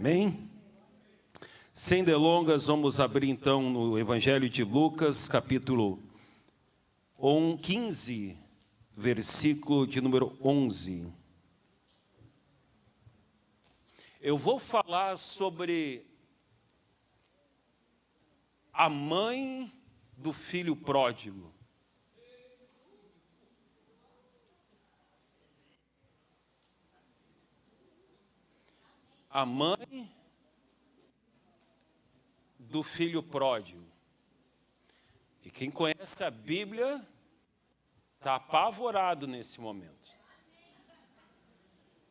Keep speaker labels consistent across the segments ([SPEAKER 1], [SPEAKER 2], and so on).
[SPEAKER 1] Amém? Sem delongas, vamos abrir então no Evangelho de Lucas, capítulo 15, versículo de número 11. Eu vou falar sobre a mãe do filho pródigo. A mãe do filho pródigo. E quem conhece a Bíblia está apavorado nesse momento.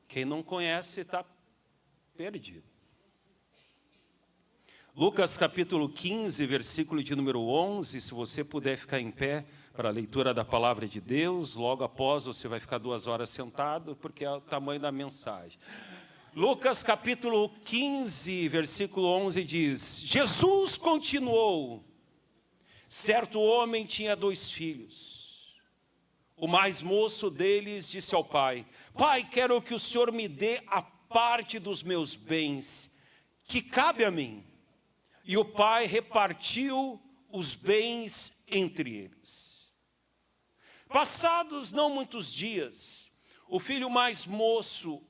[SPEAKER 1] Quem não conhece está perdido. Lucas capítulo 15, versículo de número 11, se você puder ficar em pé para a leitura da palavra de Deus, logo após você vai ficar 2 horas sentado, porque é o tamanho da mensagem. Lucas capítulo 15, versículo 11 diz: Jesus continuou, certo homem tinha 2 filhos. O mais moço deles disse ao pai: Pai, quero que o Senhor me dê a parte dos meus bens, que cabe a mim. E o pai repartiu os bens entre eles. Passados não muitos dias, o filho mais moço,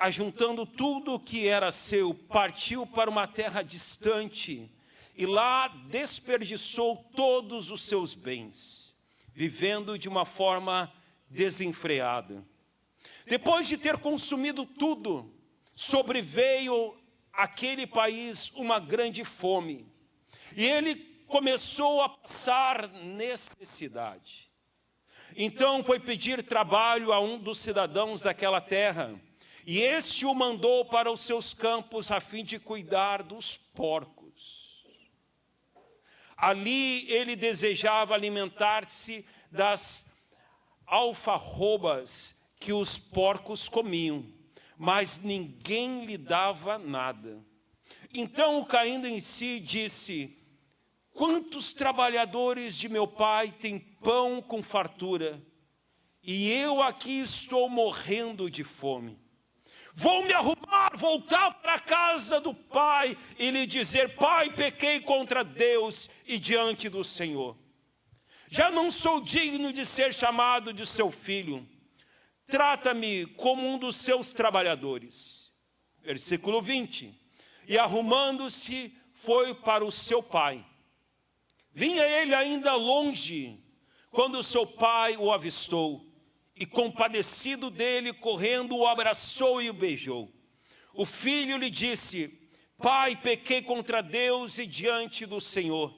[SPEAKER 1] ajuntando tudo o que era seu, partiu para uma terra distante e lá desperdiçou todos os seus bens, vivendo de uma forma desenfreada. Depois de ter consumido tudo, sobreveio àquele país uma grande fome, e ele começou a passar necessidade. Então foi pedir trabalho a um dos cidadãos daquela terra, e este o mandou para os seus campos a fim de cuidar dos porcos. Ali ele desejava alimentar-se das alfarrobas que os porcos comiam, mas ninguém lhe dava nada. Então, caindo em si, disse: quantos trabalhadores de meu pai têm pão com fartura, e eu aqui estou morrendo de fome. Vou me arrumar, voltar para a casa do pai e lhe dizer: Pai, pequei contra Deus e diante do Senhor. Já não sou digno de ser chamado de seu filho. Trata-me como um dos seus trabalhadores. Versículo 20. E arrumando-se, foi para o seu pai. Vinha ele ainda longe, quando seu pai o avistou. E compadecido dele, correndo, o abraçou e o beijou. O filho lhe disse: Pai, pequei contra Deus e diante do Senhor.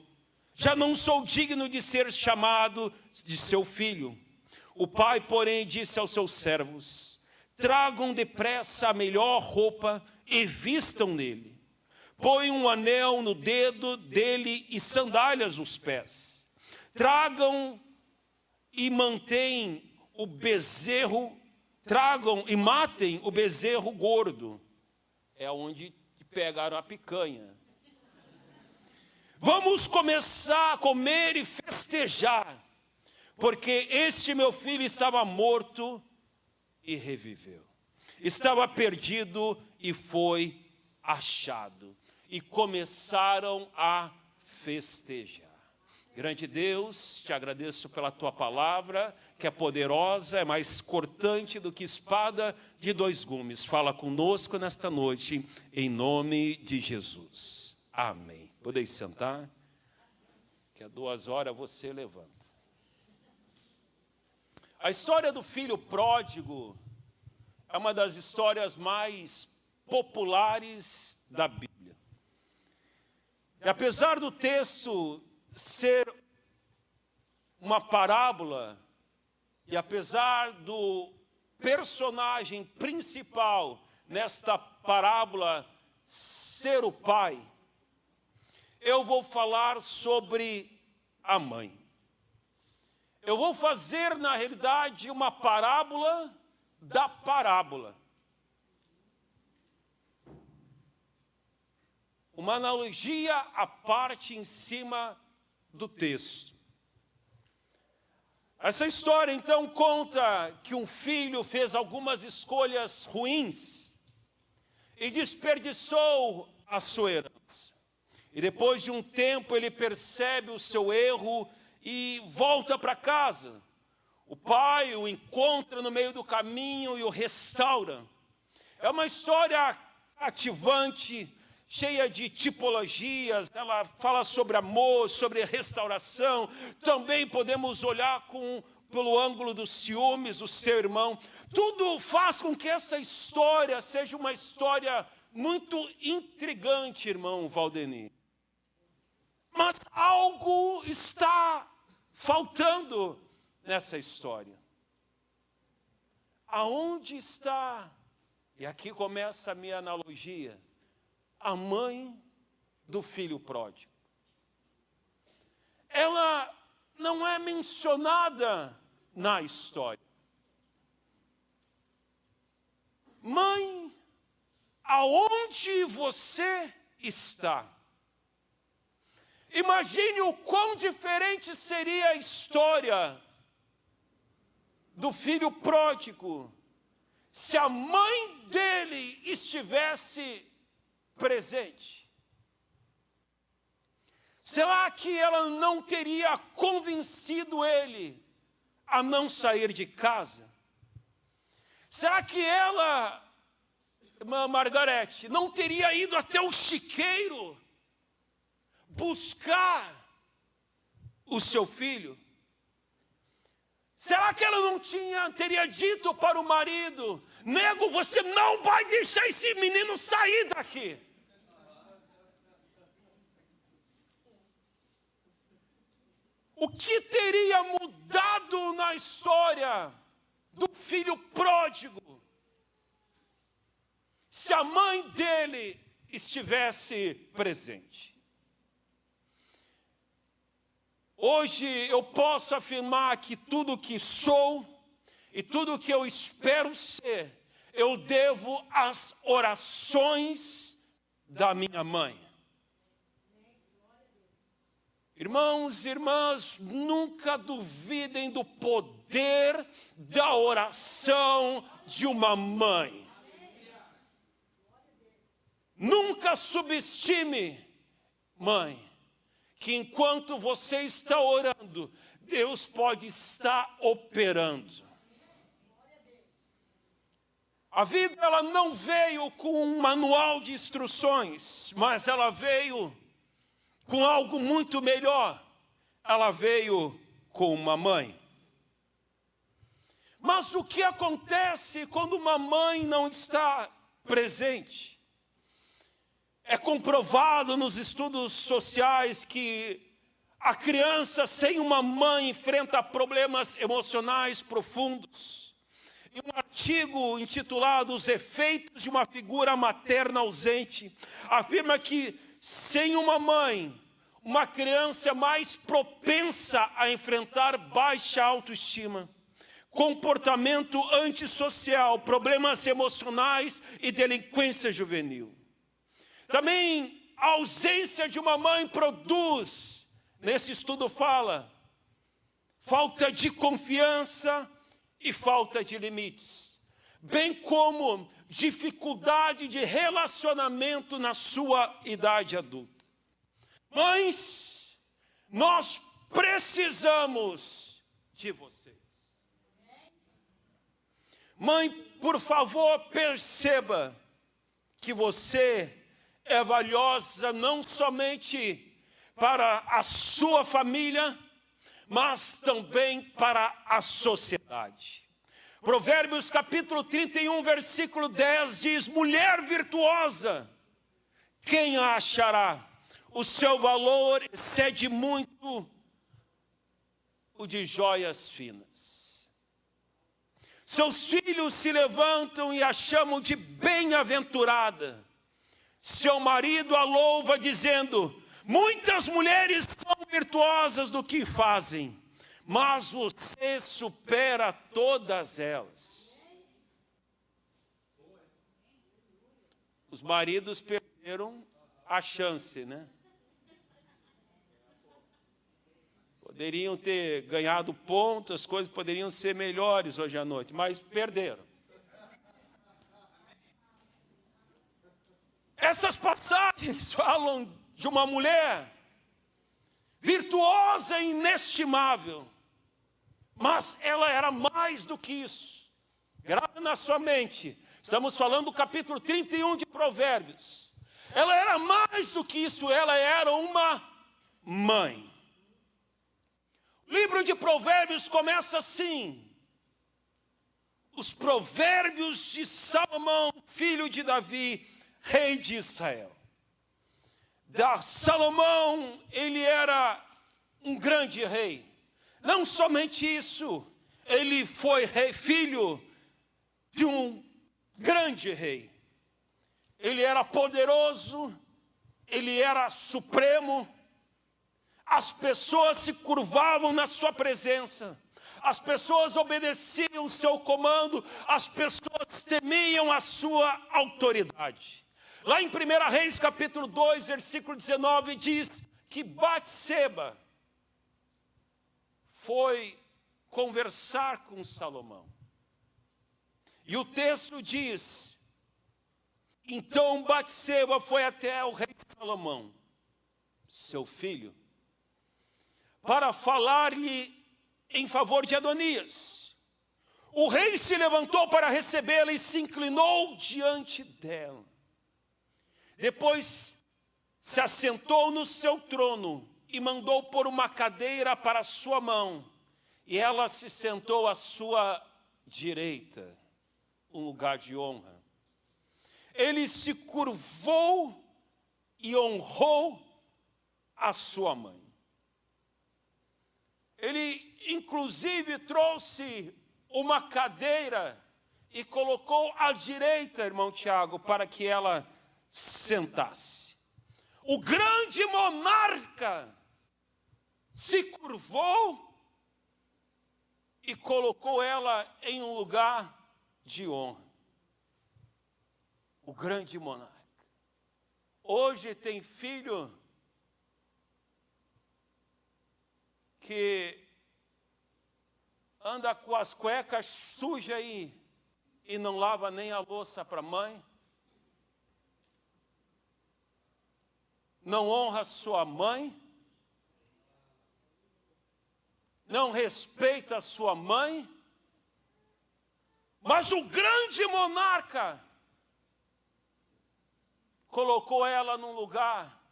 [SPEAKER 1] Já não sou digno de ser chamado de seu filho. O pai, porém, disse aos seus servos: tragam depressa a melhor roupa e vistam nele. Põe um anel no dedo dele e sandálias nos pés. Tragam e mantêm o bezerro, tragam e matem o bezerro gordo. É onde pegaram a picanha. Vamos começar a comer e festejar, porque este meu filho estava morto e reviveu. Estava perdido e foi achado. E começaram a festejar. Grande Deus, te agradeço pela tua palavra, que é poderosa, é mais cortante do que espada de 2 gumes. Fala conosco nesta noite, em nome de Jesus. Amém. Podeis sentar, que a 2 horas você levanta. A história do filho pródigo é uma das histórias mais populares da Bíblia. E apesar do texto ser uma parábola, e apesar do personagem principal nesta parábola ser o pai, eu vou falar sobre a mãe. Eu vou fazer, na realidade, uma parábola da parábola. Uma analogia à parte em cima do texto. Essa história, então, conta que um filho fez algumas escolhas ruins e desperdiçou a sua herança. E depois de um tempo ele percebe o seu erro e volta para casa. O pai o encontra no meio do caminho e o restaura. É uma história cativante, cheia de tipologias. Ela fala sobre amor, sobre restauração. Também podemos olhar pelo ângulo dos ciúmes do seu irmão. Tudo faz com que essa história seja uma história muito intrigante, irmão Valdeni. Mas algo está faltando nessa história. Aonde está, e aqui começa a minha analogia, a mãe do filho pródigo? Ela não é mencionada na história. Mãe, aonde você está? Imagine o quão diferente seria a história do filho pródigo se a mãe dele estivesse presente. Será que ela não teria convencido ele a não sair de casa? Será que ela, irmã Margarete, não teria ido até o chiqueiro buscar o seu filho? Será que ela não teria dito para o marido: nego, você não vai deixar esse menino sair daqui? O que teria mudado na história do filho pródigo se a mãe dele estivesse presente? Hoje eu posso afirmar que tudo que sou e tudo que eu espero ser, eu devo às orações da minha mãe. Irmãos e irmãs, nunca duvidem do poder da oração de uma mãe. Nunca subestime, mãe, que enquanto você está orando, Deus pode estar operando. A vida, ela não veio com um manual de instruções, mas ela veio com algo muito melhor. Ela veio com uma mãe. Mas o que acontece quando uma mãe não está presente? É comprovado nos estudos sociais que a criança sem uma mãe enfrenta problemas emocionais profundos. Em um artigo intitulado Os Efeitos de uma Figura Materna Ausente, afirma que sem uma mãe, uma criança é mais propensa a enfrentar baixa autoestima, comportamento antissocial, problemas emocionais e delinquência juvenil. Também a ausência de uma mãe produz, nesse estudo fala, falta de confiança e falta de limites, bem como dificuldade de relacionamento na sua idade adulta. Mães, nós precisamos de vocês. Mãe, por favor, perceba que você é valiosa não somente para a sua família, mas também para a sociedade. Provérbios capítulo 31, versículo 10 diz: mulher virtuosa, quem a achará? O seu valor excede muito o de joias finas. Seus filhos se levantam e a chamam de bem-aventurada. Seu marido a louva dizendo: muitas mulheres são virtuosas do que fazem, mas você supera todas elas. Os maridos perderam a chance, né? Poderiam ter ganhado pontos, as coisas poderiam ser melhores hoje à noite, mas perderam. Essas passagens falam de uma mulher virtuosa e inestimável, mas ela era mais do que isso. Grava na sua mente, estamos falando do capítulo 31 de Provérbios. Ela era mais do que isso, ela era uma mãe. O livro de Provérbios começa assim: os provérbios de Salomão, filho de Davi, rei de Israel. Salomão, ele era um grande rei. Não somente isso, ele foi filho de um grande rei. Ele era poderoso, ele era supremo. As pessoas se curvavam na sua presença. As pessoas obedeciam o seu comando, as pessoas temiam a sua autoridade. Lá em 1 Reis, capítulo 2, versículo 19, diz que Batseba foi conversar com Salomão. E o texto diz: então Batseba foi até o rei Salomão, seu filho, para falar-lhe em favor de Adonias. O rei se levantou para recebê-la e se inclinou diante dela. Depois se assentou no seu trono e mandou pôr uma cadeira para a sua mão. E ela se sentou à sua direita, um lugar de honra. Ele se curvou e honrou a sua mãe. Ele, inclusive, trouxe uma cadeira e colocou à direita, irmão Tiago, para que ela sentasse. O grande monarca se curvou e colocou ela em um lugar de honra. O grande monarca. Hoje tem filho que anda com as cuecas sujas aí e não lava nem a louça para a mãe. Não honra sua mãe. Não respeita sua mãe. Mas o grande monarca colocou ela num lugar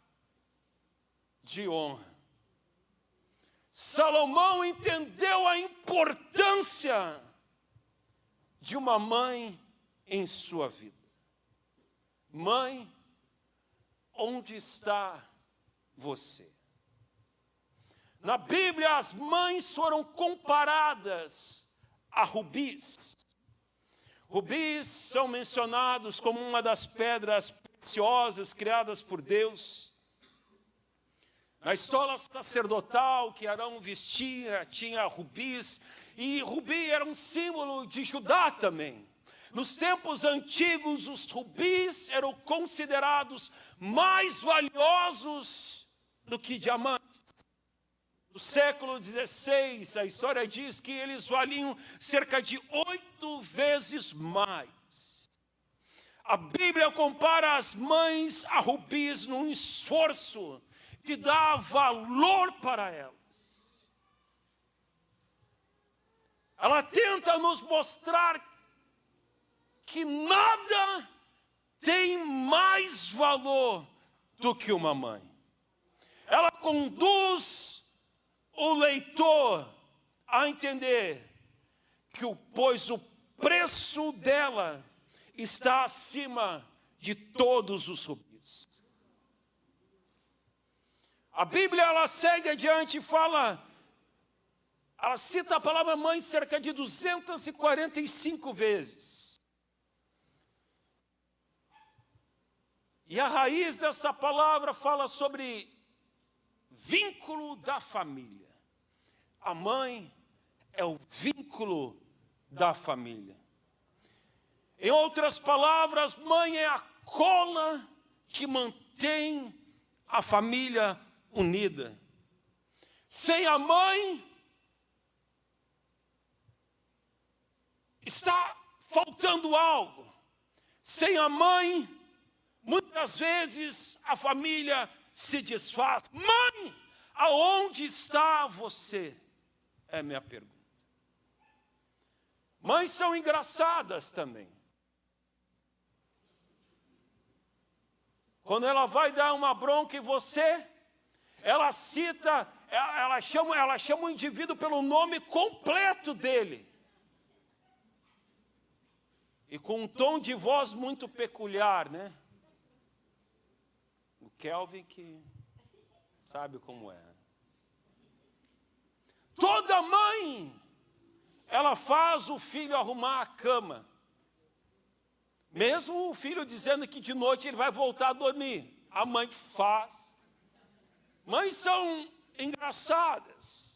[SPEAKER 1] de honra. Salomão entendeu a importância de uma mãe em sua vida. Mãe, onde está você? Na Bíblia, as mães foram comparadas a rubis. Rubis são mencionados como uma das pedras preciosas criadas por Deus. Na estola sacerdotal que Arão vestia, tinha rubis, e rubi era um símbolo de Judá também. Nos tempos antigos, os rubis eram considerados mais valiosos do que diamantes. No século XVI, a história diz que eles valiam cerca de 8 vezes mais. A Bíblia compara as mães a rubis num esforço que dá valor para elas. Ela tenta nos mostrar que nada tem mais valor do que uma mãe. Ela conduz o leitor a entender que pois o preço dela está acima de todos os rubis. A Bíblia, ela segue adiante e fala, ela cita a palavra mãe cerca de 245 vezes. E a raiz dessa palavra fala sobre vínculo da família. A mãe é o vínculo da família. Em outras palavras, mãe é a cola que mantém a família unida. Sem a mãe, está faltando algo. Sem a mãe, Muitas vezes a família se desfaz. Mãe, aonde está você? É minha pergunta. Mães são engraçadas também. Quando ela vai dar uma bronca em você, ela cita, ela chama o indivíduo pelo nome completo dele. E com um tom de voz muito peculiar, né? O Kelvin que sabe como é. Toda mãe, ela faz o filho arrumar a cama. Mesmo o filho dizendo que de noite ele vai voltar a dormir. A mãe faz. Mães são engraçadas.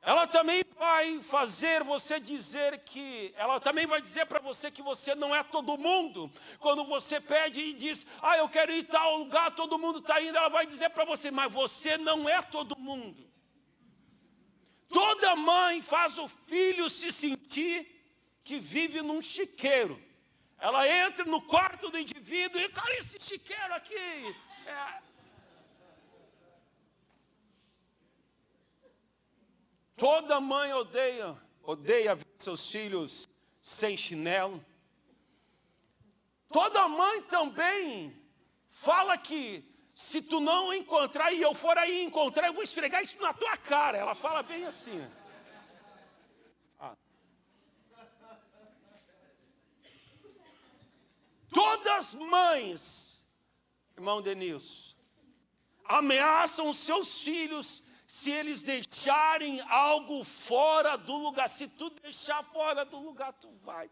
[SPEAKER 1] Ela também vai fazer você dizer que... Ela também vai dizer para você que você não é todo mundo. Quando você pede e diz, eu quero ir a tal lugar, todo mundo está indo. Ela vai dizer para você, mas você não é todo mundo. Toda mãe faz o filho se sentir que vive num chiqueiro. Ela entra no quarto do indivíduo e, cara, esse chiqueiro aqui... Toda mãe odeia ver seus filhos sem chinelo. Toda mãe também fala que se tu não encontrar e eu for aí encontrar, eu vou esfregar isso na tua cara. Ela fala bem assim. Todas as mães, irmão Denilson, ameaçam os seus filhos se eles deixarem algo fora do lugar. Se tu deixar fora do lugar, tu vai.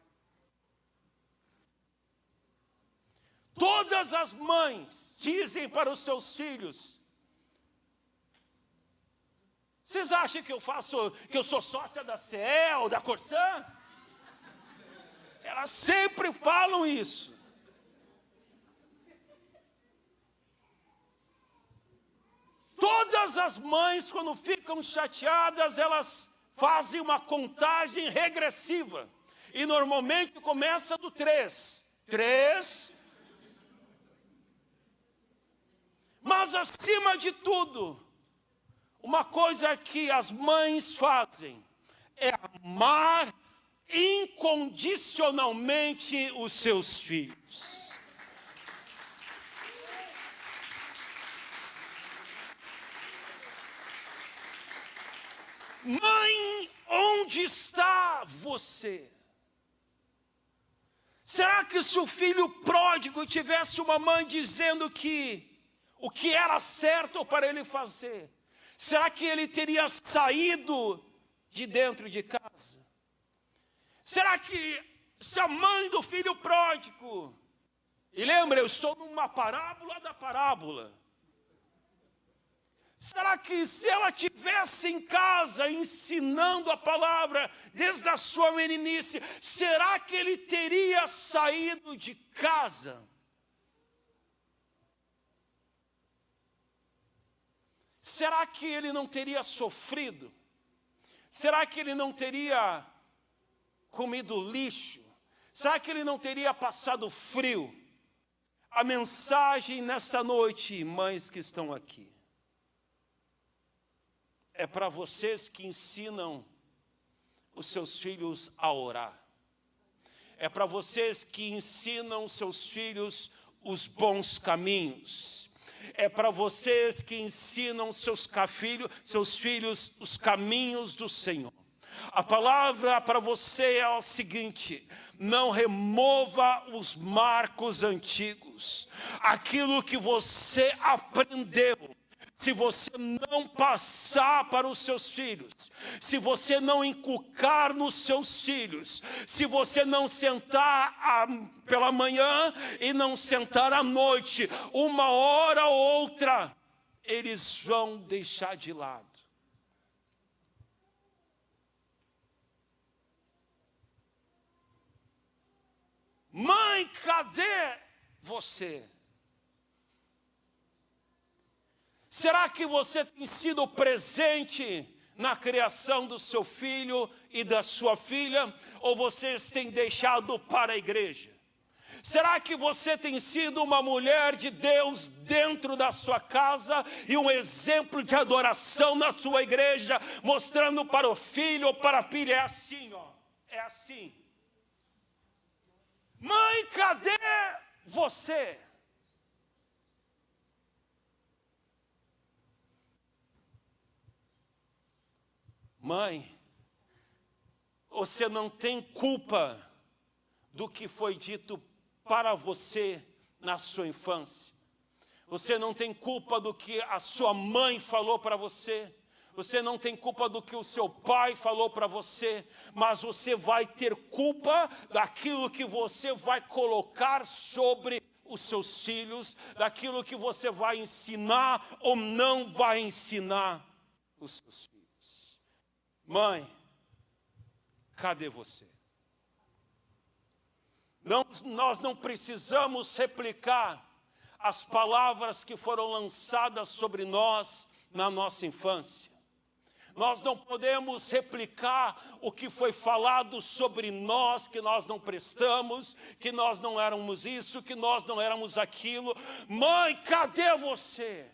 [SPEAKER 1] Todas as mães dizem para os seus filhos, vocês acham que eu sou sócia da CE ou da Corsã? Elas sempre falam isso. Todas as mães, quando ficam chateadas, elas fazem uma contagem regressiva. E normalmente começa do 3. 3. Mas acima de tudo, uma coisa que as mães fazem é amar incondicionalmente os seus filhos. Mãe, onde está você? Será que se o filho pródigo tivesse uma mãe dizendo que o que era certo para ele fazer, será que ele teria saído de dentro de casa? Será que se a mãe do filho pródigo, e lembra, eu estou numa parábola da parábola, será que se ela estivesse em casa ensinando a palavra desde a sua meninice, será que ele teria saído de casa? Será que ele não teria sofrido? Será que ele não teria comido lixo? Será que ele não teria passado frio? A mensagem nessa noite, mães que estão aqui, é para vocês que ensinam os seus filhos a orar. É para vocês que ensinam os seus filhos os bons caminhos. É para vocês que ensinam seus filhos os caminhos do Senhor. A palavra para você é o seguinte: não remova os marcos antigos. Aquilo que você aprendeu, se você não passar para os seus filhos, se você não inculcar nos seus filhos, se você não sentar pela manhã e não sentar à noite, uma hora ou outra, eles vão deixar de lado. Mãe, cadê você? Será que você tem sido presente na criação do seu filho e da sua filha, ou vocês têm deixado para a igreja? Será que você tem sido uma mulher de Deus dentro da sua casa e um exemplo de adoração na sua igreja, mostrando para o filho ou para a filha? É assim, ó, é assim. Mãe, cadê você? Mãe, você não tem culpa do que foi dito para você na sua infância. Você não tem culpa do que a sua mãe falou para você. Você não tem culpa do que o seu pai falou para você. Mas você vai ter culpa daquilo que você vai colocar sobre os seus filhos, daquilo que você vai ensinar ou não vai ensinar os seus filhos. Mãe, cadê você? Nós não precisamos replicar as palavras que foram lançadas sobre nós na nossa infância. Nós não podemos replicar o que foi falado sobre nós, que nós não prestamos, que nós não éramos isso, que nós não éramos aquilo. Mãe, cadê você?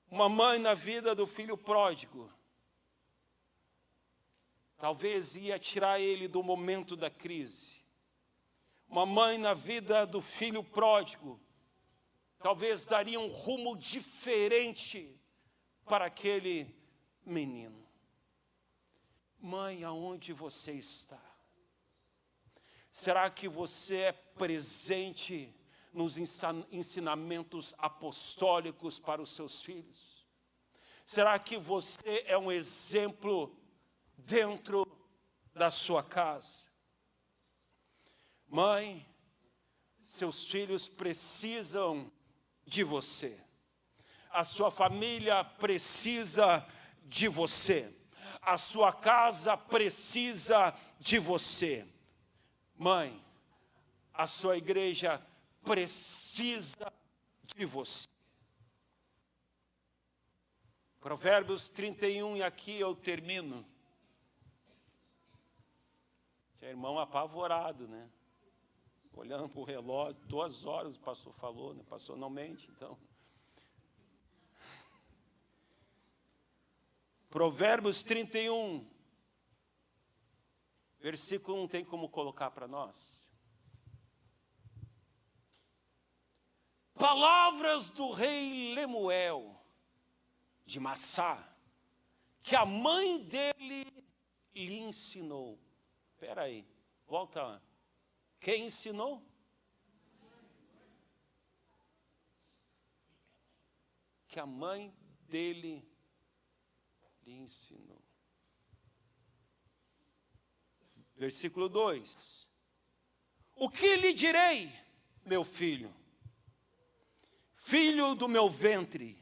[SPEAKER 1] Uma mãe na vida do filho pródigo, talvez ia tirar ele do momento da crise. Uma mãe na vida do filho pródigo, talvez daria um rumo diferente para aquele menino. Mãe, aonde você está? Será que você é presente nos ensinamentos apostólicos para os seus filhos? Será que você é um exemplo dentro da sua casa? Mãe, seus filhos precisam de você. A sua família precisa de você. A sua casa precisa de você. Mãe, a sua igreja precisa de você. Provérbios 31, e aqui eu termino. Tinha irmão apavorado, né? Olhando para o relógio, 2 horas o pastor falou, né? Pastor não mente, então. Provérbios 31, versículo 1, tem como colocar para nós? Palavras do rei Lemuel, de Massá, que a mãe dele lhe ensinou. Espera aí, volta lá. Quem ensinou? Que a mãe dele lhe ensinou. Versículo 2. O que lhe direi, meu filho? Filho do meu ventre,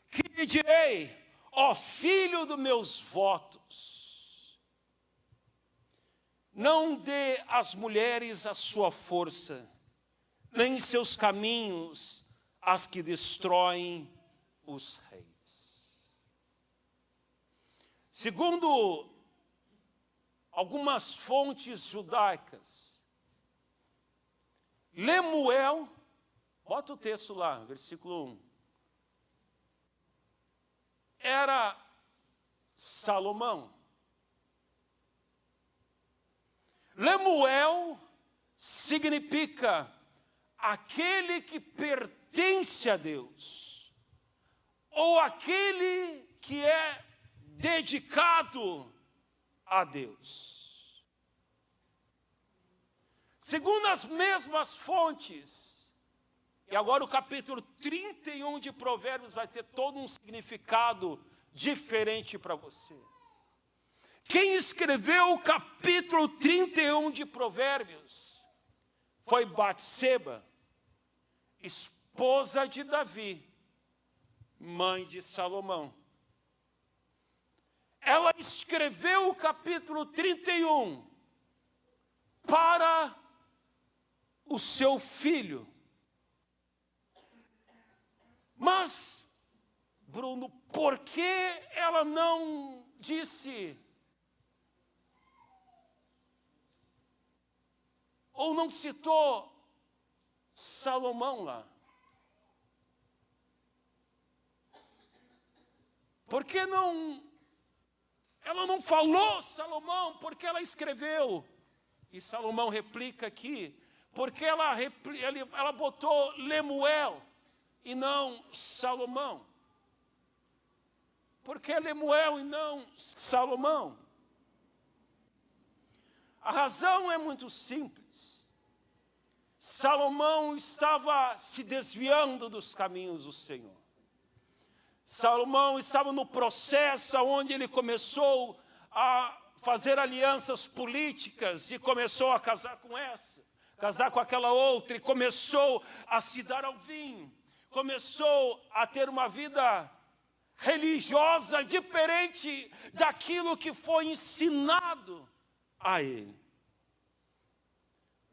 [SPEAKER 1] que lhe direi, ó filho dos meus votos? Não dê às mulheres a sua força, nem seus caminhos as que destroem os reis. Segundo algumas fontes judaicas, Lemuel, bota o texto lá, versículo 1. Era Salomão. Lemuel significa aquele que pertence a Deus, ou aquele que é dedicado a Deus. Segundo as mesmas fontes, e agora o capítulo 31 de Provérbios vai ter todo um significado diferente para você. Quem escreveu o capítulo 31 de Provérbios foi Batseba, esposa de Davi, mãe de Salomão. Ela escreveu o capítulo 31 para o seu filho, Mas, Bruno, por que ela não disse, ou não citou Salomão lá? Por que não, ela não falou Salomão, porque ela escreveu? E Salomão replica aqui, porque ela botou Lemuel e não Salomão. Por que Lemuel e não Salomão? A razão é muito simples. Salomão estava se desviando dos caminhos do Senhor. Salomão estava no processo onde ele começou a fazer alianças políticas e começou a casar com essa, casar com aquela outra, e começou a se dar ao vinho, começou a ter uma vida religiosa diferente daquilo que foi ensinado a ele.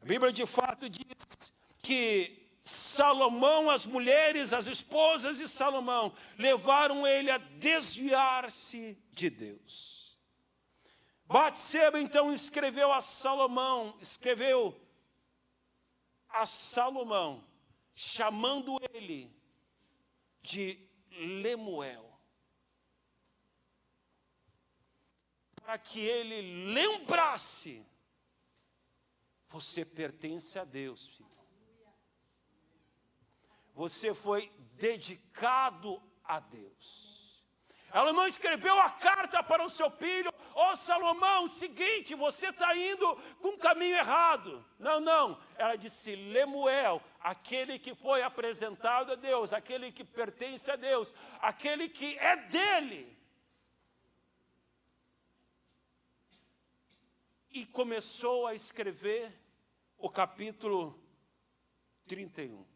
[SPEAKER 1] A Bíblia de fato diz que Salomão, as mulheres, as esposas de Salomão, levaram ele a desviar-se de Deus. Batseba então escreveu a Salomão, chamando ele de Lemuel, para que ele lembrasse: você pertence a Deus, filho. Você foi dedicado a Deus. Ela não escreveu a carta para o seu filho: ó Salomão, seguinte, você está indo com o caminho errado. Não. Ela disse: Lemuel, aquele que foi apresentado a Deus, aquele que pertence a Deus, aquele que é dele. E começou a escrever o capítulo 31.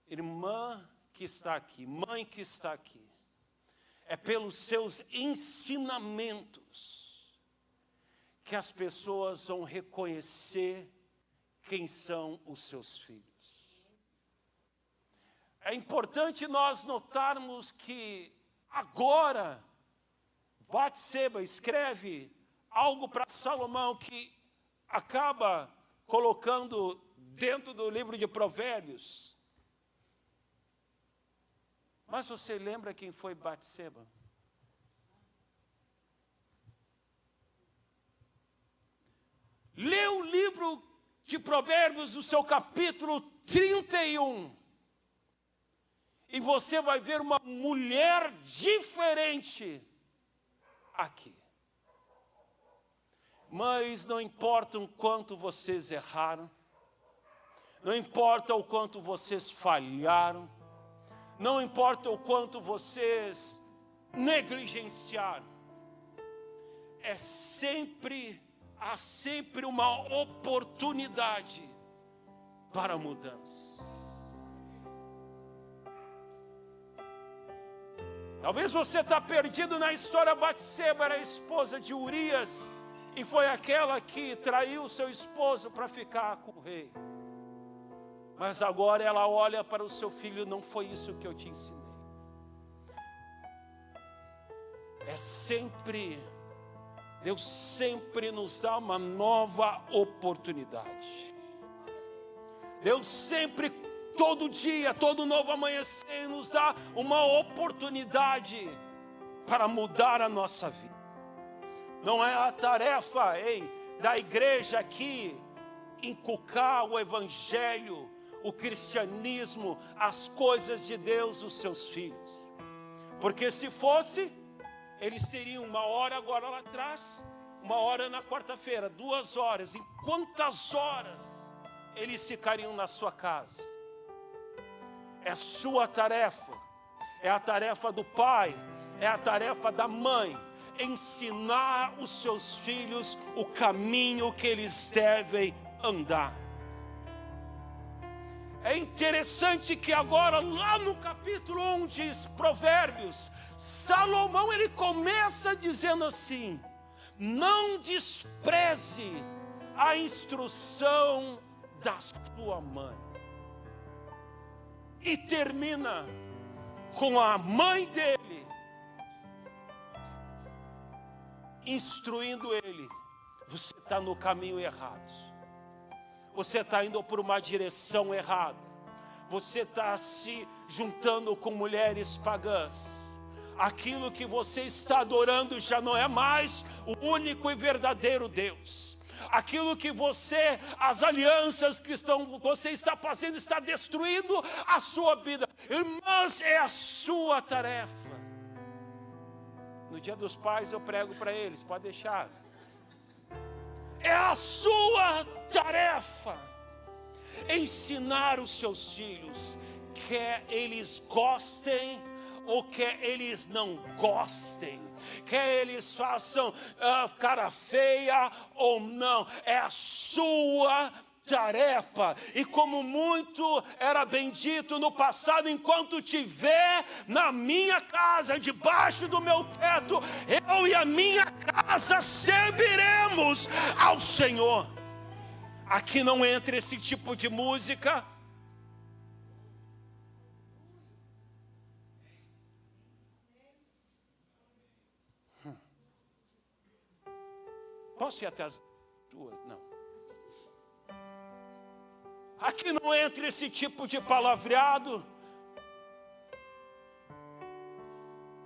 [SPEAKER 1] Irmã que está aqui, mãe que está aqui, é pelos seus ensinamentos que as pessoas vão reconhecer quem são os seus filhos. É importante nós notarmos que agora Batseba escreve algo para Salomão que acaba colocando dentro do livro de Provérbios. Mas você lembra quem foi Batseba? Lê o livro de Provérbios, no seu capítulo 31, e você vai ver uma mulher diferente aqui. Mas não importa o quanto vocês erraram, não importa o quanto vocês falharam, não importa o quanto vocês negligenciaram, há sempre uma oportunidade para a mudança. Talvez você está perdido na história. Batseba era a esposa de Urias e foi aquela que traiu seu esposo para ficar com o rei. Mas agora ela olha para o seu filho: não foi isso que eu te ensinei. Deus sempre nos dá uma nova oportunidade. Deus sempre, todo dia, todo novo amanhecer, nos dá uma oportunidade para mudar a nossa vida. Não é a tarefa da igreja aqui inculcar o evangelho, o cristianismo, as coisas de Deus nos seus filhos. Porque se fosse, eles teriam 1 hora agora lá atrás, 1 hora na quarta-feira, 2 horas. Em quantas horas eles ficariam na sua casa? É sua tarefa, é a tarefa do pai, é a tarefa da mãe, ensinar os seus filhos o caminho que eles devem andar. É interessante que agora, lá no capítulo 1 de Provérbios, Salomão ele começa dizendo assim: não despreze a instrução da sua mãe. E termina com a mãe dele instruindo ele: você está no caminho errado, você está indo por uma direção errada, você está se juntando com mulheres pagãs, aquilo que você está adorando já não é mais o único e verdadeiro Deus. Aquilo que as alianças que você está fazendo, está destruindo a sua vida. Irmãs, é a sua tarefa. No Dia dos Pais eu prego para eles, pode deixar. É a sua tarefa ensinar os seus filhos, quer eles gostem ou quer eles não gostem, quer eles façam cara feia ou não, é a sua tarefa. E como muito era bendito no passado: enquanto tiver na minha casa, debaixo do meu teto, eu e a minha casa serviremos ao Senhor. Aqui não entra esse tipo de música. Posso ir até as 2? Não. Aqui não entra esse tipo de palavreado.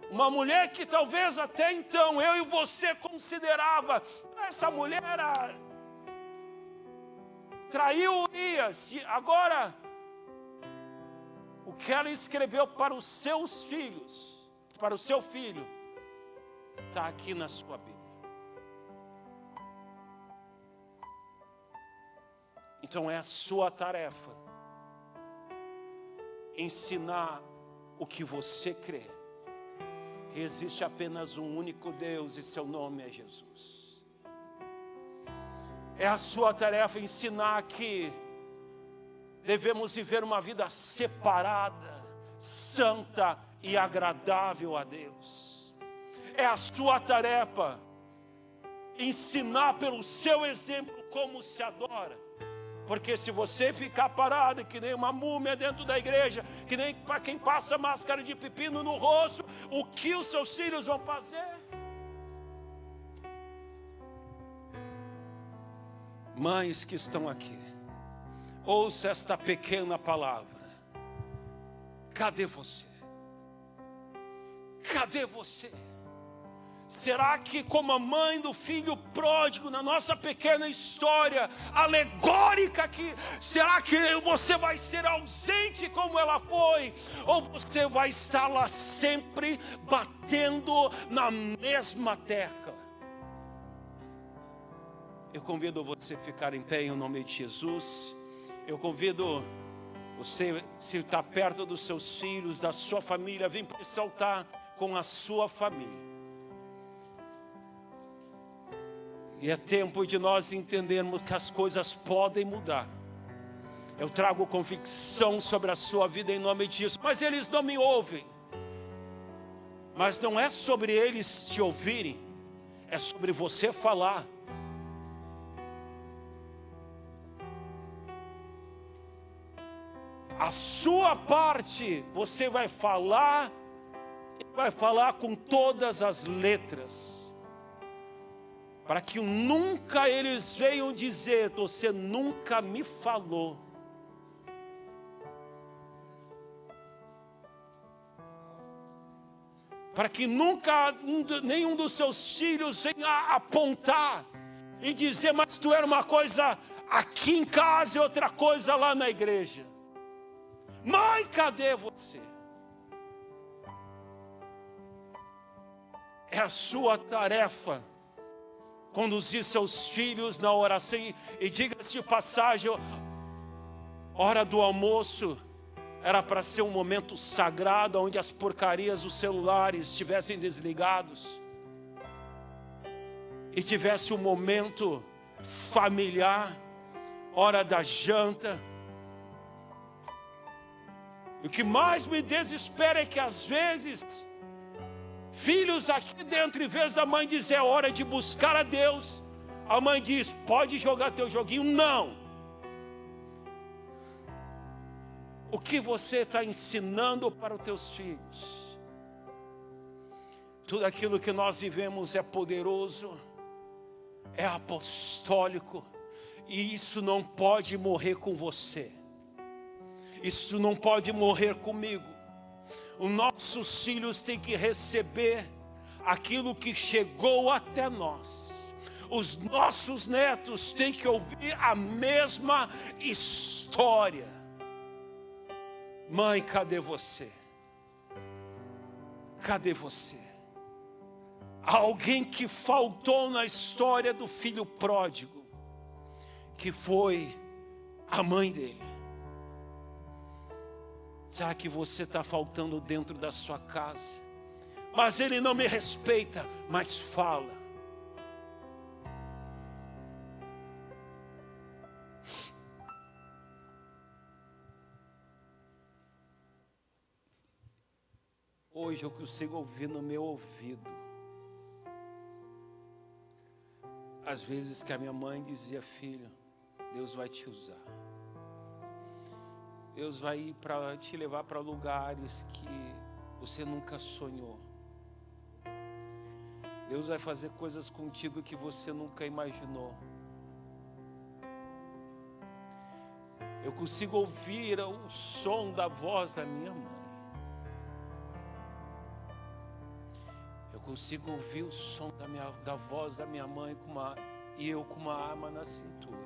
[SPEAKER 1] Uma mulher que talvez até então eu e você considerava: essa mulher traiu Urias. Agora, o que ela escreveu para os seus filhos, para o seu filho, está aqui na sua Bíblia. Então é a sua tarefa ensinar o que você crê, que existe apenas um único Deus e seu nome é Jesus. É a sua tarefa ensinar que devemos viver uma vida separada, santa e agradável a Deus. É a sua tarefa ensinar pelo seu exemplo como se adora. Porque se você ficar parado que nem uma múmia dentro da igreja, que nem para quem passa máscara de pepino no rosto, o que os seus filhos vão fazer? Mães que estão aqui, ouça esta pequena palavra. Cadê você? Cadê você? Será que, como a mãe do filho pródigo, na nossa pequena história alegórica aqui, será que você vai ser ausente como ela foi? Ou você vai estar lá sempre batendo na mesma tecla? Eu convido você a ficar em pé em nome de Jesus. Eu convido você, se está perto dos seus filhos, da sua família, vem para esse altar com a sua família. E é tempo de nós entendermos que as coisas podem mudar. Eu trago convicção sobre a sua vida em nome disso. Mas eles não me ouvem. Mas não é sobre eles te ouvirem, é sobre você falar. A sua parte você vai falar com todas as letras. Para que nunca eles venham dizer: você nunca me falou. Para que nunca nenhum dos seus filhos venha apontar e dizer: mas tu era uma coisa aqui em casa e outra coisa lá na igreja. Mãe, cadê você? É a sua tarefa conduzir seus filhos na oração. E diga-se de passagem, hora do almoço era para ser um momento sagrado, onde as porcarias dos celulares estivessem desligados e tivesse um momento familiar, hora da janta. E o que mais me desespera é que às vezes filhos aqui dentro, em vez da mãe dizer: é hora de buscar a Deus, a mãe diz: pode jogar teu joguinho. Não. O que você está ensinando para os teus filhos? Tudo aquilo que nós vivemos é poderoso, é apostólico, e isso não pode morrer com você. Isso não pode morrer comigo. Os nossos filhos têm que receber aquilo que chegou até nós. Os nossos netos têm que ouvir a mesma história. Mãe, cadê você? Cadê você? Alguém que faltou na história do filho pródigo, que foi a mãe dele. Será que você está faltando dentro da sua casa? Mas ele não me respeita, mas fala. Hoje eu consigo ouvir no meu ouvido às vezes que a minha mãe dizia: filho, Deus vai te usar. Deus vai te levar para lugares que você nunca sonhou. Deus vai fazer coisas contigo que você nunca imaginou. Eu consigo ouvir o som da voz da minha mãe. Eu consigo ouvir o som da voz da minha mãe e eu com uma arma na cintura.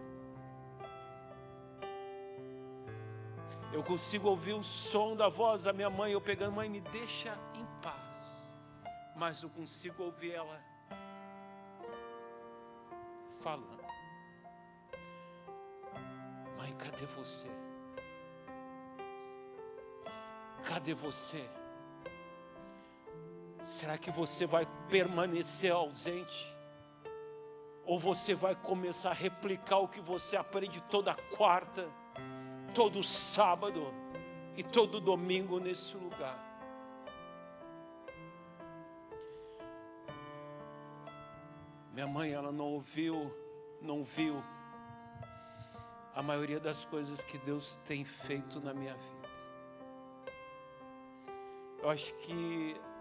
[SPEAKER 1] Eu consigo ouvir o som da voz da minha mãe, eu pegando: mãe, me deixa em paz. Mas eu consigo ouvir ela falando: mãe, cadê você? Cadê você? Será que você vai permanecer ausente? Ou você vai começar a replicar o que você aprende toda quarta, todo sábado e todo domingo nesse lugar? Minha mãe, ela não viu a maioria das coisas que Deus tem feito na minha vida.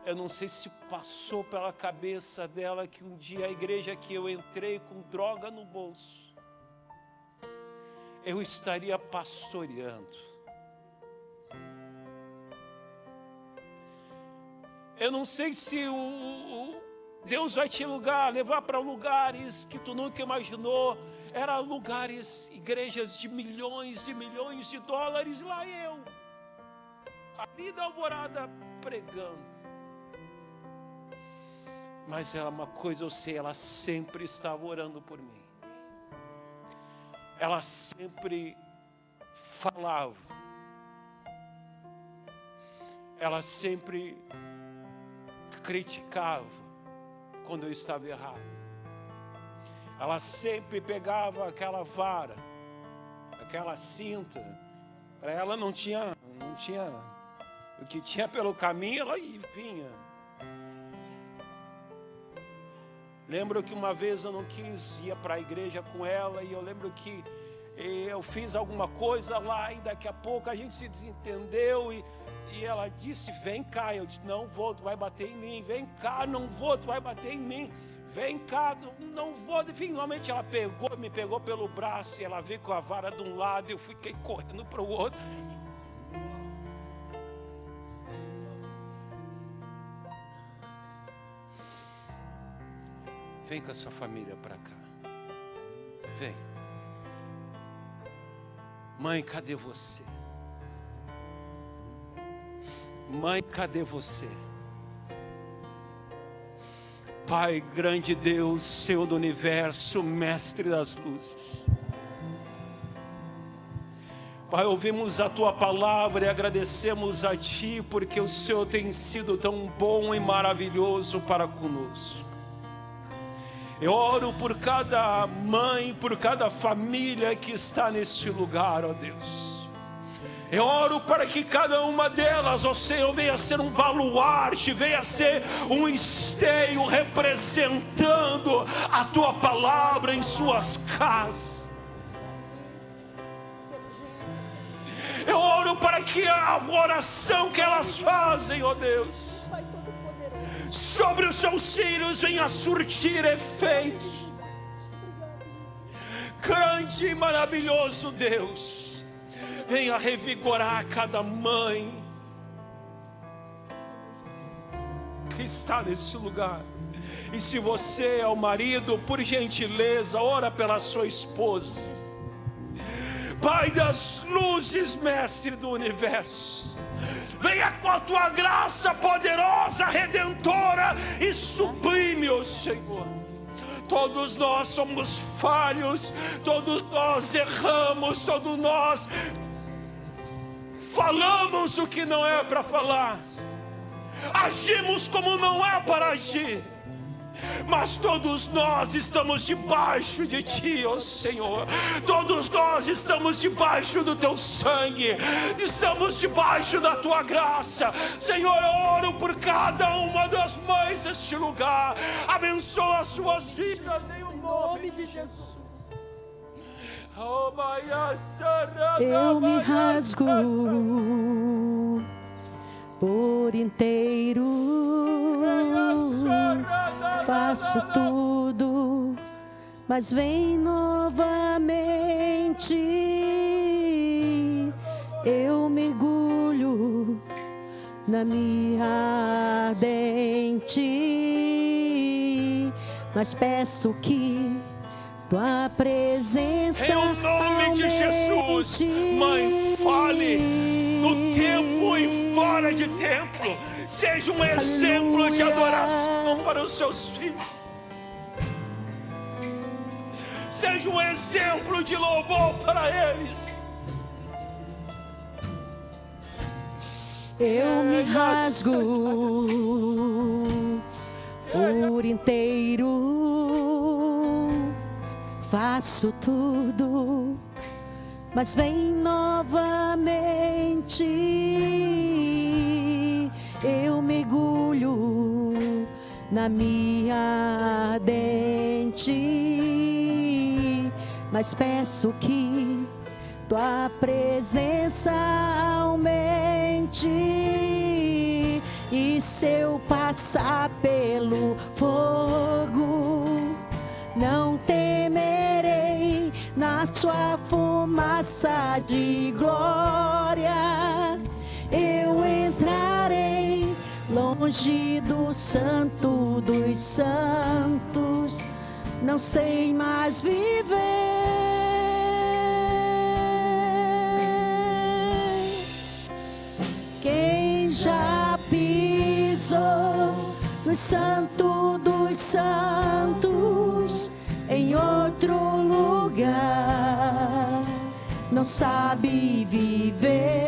[SPEAKER 1] Eu não sei se passou pela cabeça dela que um dia a igreja que eu entrei com droga no bolso, eu estaria pastoreando. Eu não sei se Deus vai te levar para lugares que tu nunca imaginou. Eram lugares, igrejas de milhões e milhões de dólares. Lá eu, ali da Alvorada, pregando. Mas era uma coisa, eu sei, ela sempre estava orando por mim. Ela sempre falava. Ela sempre criticava quando eu estava errado. Ela sempre pegava aquela vara, aquela cinta. Para ela não tinha o que tinha pelo caminho, ela vinha. Lembro que uma vez eu não quis ir para a igreja com ela, e eu lembro que eu fiz alguma coisa lá, e daqui a pouco a gente se desentendeu, e ela disse: vem cá. Eu disse: não vou, tu vai bater em mim. Vem cá. Não vou, tu vai bater em mim. Vem cá, não vou. Finalmente ela me pegou pelo braço, e ela veio com a vara de um lado, e eu fiquei correndo para o outro. Vem com a sua família para cá. Vem. Mãe, cadê você? Mãe, cadê você? Pai, grande Deus, Senhor do universo, Mestre das luzes. Pai, ouvimos a Tua palavra e agradecemos a Ti, porque o Senhor tem sido tão bom e maravilhoso para conosco. Eu oro por cada mãe, por cada família que está neste lugar, ó Deus. Eu oro para que cada uma delas, ó Senhor, venha ser um baluarte, venha ser um esteio representando a Tua palavra em suas casas. Eu oro para que a oração que elas fazem, ó Deus, sobre os seus filhos venha surtir efeitos. Grande e maravilhoso Deus, venha revigorar cada mãe que está nesse lugar. E se você é o marido, por gentileza, ora pela sua esposa. Pai das luzes, mestre do universo, venha com a tua graça poderosa, redentora e sublime, ó Senhor. Todos nós somos falhos, todos nós erramos, todos nós falamos o que não é para falar, agimos como não é para agir. Mas todos nós estamos debaixo de Ti, ó Senhor. Todos nós estamos debaixo do Teu sangue, estamos debaixo da Tua graça. Senhor, eu oro por cada uma das mães deste lugar. Abençoa as suas vidas em nome de Jesus.
[SPEAKER 2] Eu me rasgo por inteiro, faço tudo, mas vem novamente. Eu mergulho na minha ardente, mas peço que tua presença
[SPEAKER 1] em nome de Jesus. Mãe, fale no templo e fora de templo. Seja um exemplo de adoração para os seus filhos. Seja um exemplo de louvor para eles.
[SPEAKER 2] Eu me rasgo por inteiro, faço tudo, mas vem novamente. Eu mergulho na minha ardente, mas peço que tua presença aumente. E se eu passar pelo fogo, não temerei, na sua fumaça de glória eu entrarei longe do santo dos santos, não sei mais viver. Quem já pisou no santo dos santos em outro lugar não sabe viver.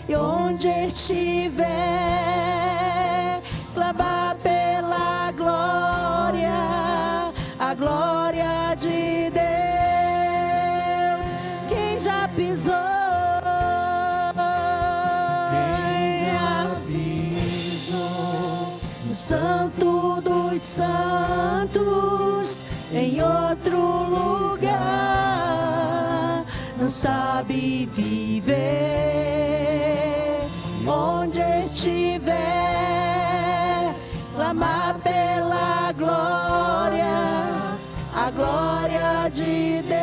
[SPEAKER 2] E onde estiver, clamar pela glória, a glória de Deus. Quem já pisou, no santo dos santos em outro lugar não sabe viver. Onde estiver, clamar pela glória, a glória de Deus.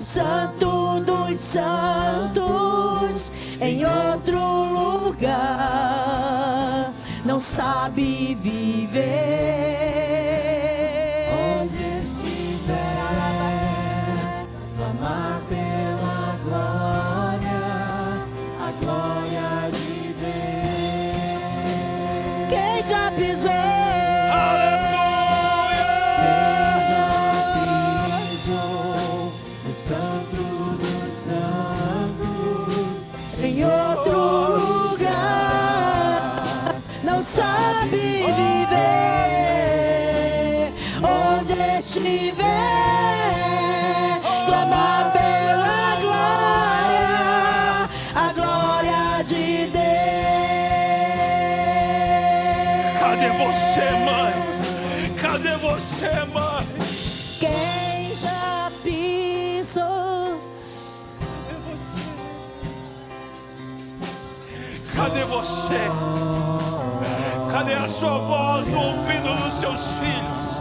[SPEAKER 2] Santo dos Santos, em outro lugar, não sabe viver. Onde estiver, clamar pela glória, a glória de Deus. Quem já pisou? Sabe viver onde estiver, clamar pela glória, a glória de Deus.
[SPEAKER 1] Cadê você, mãe? Cadê você, mãe?
[SPEAKER 2] Quem já pisou?
[SPEAKER 1] Cadê você? Cadê a sua voz no ouvido dos seus filhos?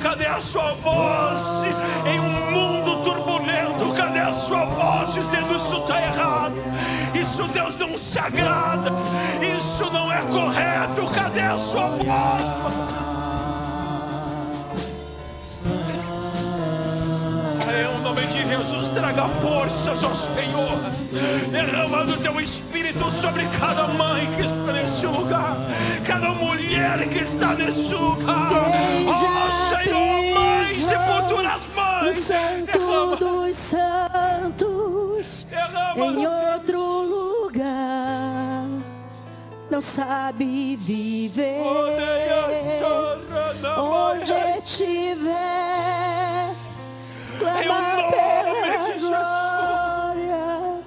[SPEAKER 1] Cadê a sua voz em um mundo turbulento? Cadê a sua voz dizendo isso está errado? Isso Deus não se agrada. Isso não é correto. Cadê a sua voz? Em nome de Jesus, traga forças, ó Senhor. Derrama do teu Espírito sobre cada mãe que está nesse lugar, cada mulher que está nesse lugar. Ó Senhor, mães e futuras mães,
[SPEAKER 2] Santo dos Santos, em outro lugar, não sabe viver. Onde estiver, clama pela glória,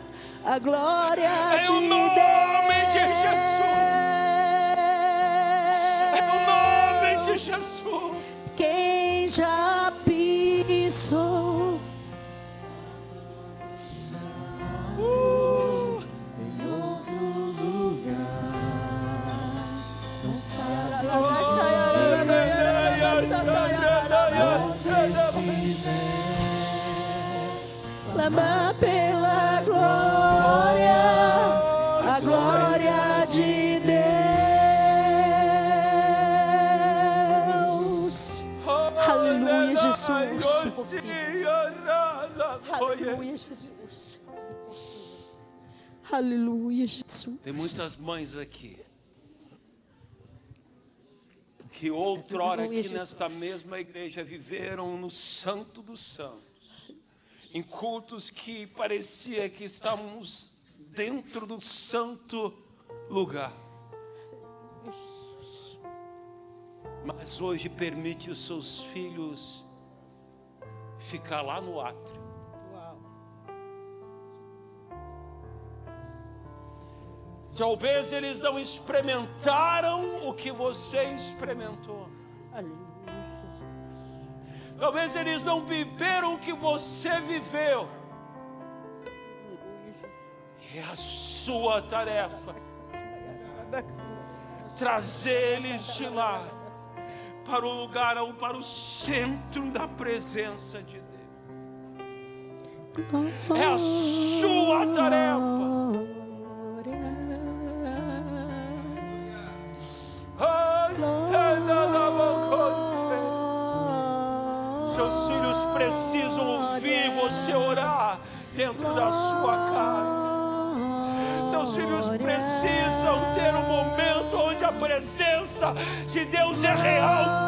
[SPEAKER 2] a glória de Deus.
[SPEAKER 1] Em nome de Jesus.
[SPEAKER 2] Quem já pisou em outro lugar, não sabe clamar pela glória, a glória de Deus. Aleluia, Jesus. Aleluia, Jesus. Aleluia, Jesus.
[SPEAKER 1] Tem muitas mães aqui que outrora aqui nesta mesma igreja viveram no Santo dos Santos, em cultos que parecia que estávamos dentro do santo lugar. Mas hoje permite os seus filhos ficar lá no átrio. Talvez eles não experimentaram o que você experimentou. Talvez eles não viveram o que você viveu. É a sua tarefa trazer eles de lá para o lugar, para o centro da presença de Deus. É a sua tarefa. Seus filhos precisam ouvir você orar dentro da sua casa. Seus filhos precisam ter um momento onde a presença de Deus é real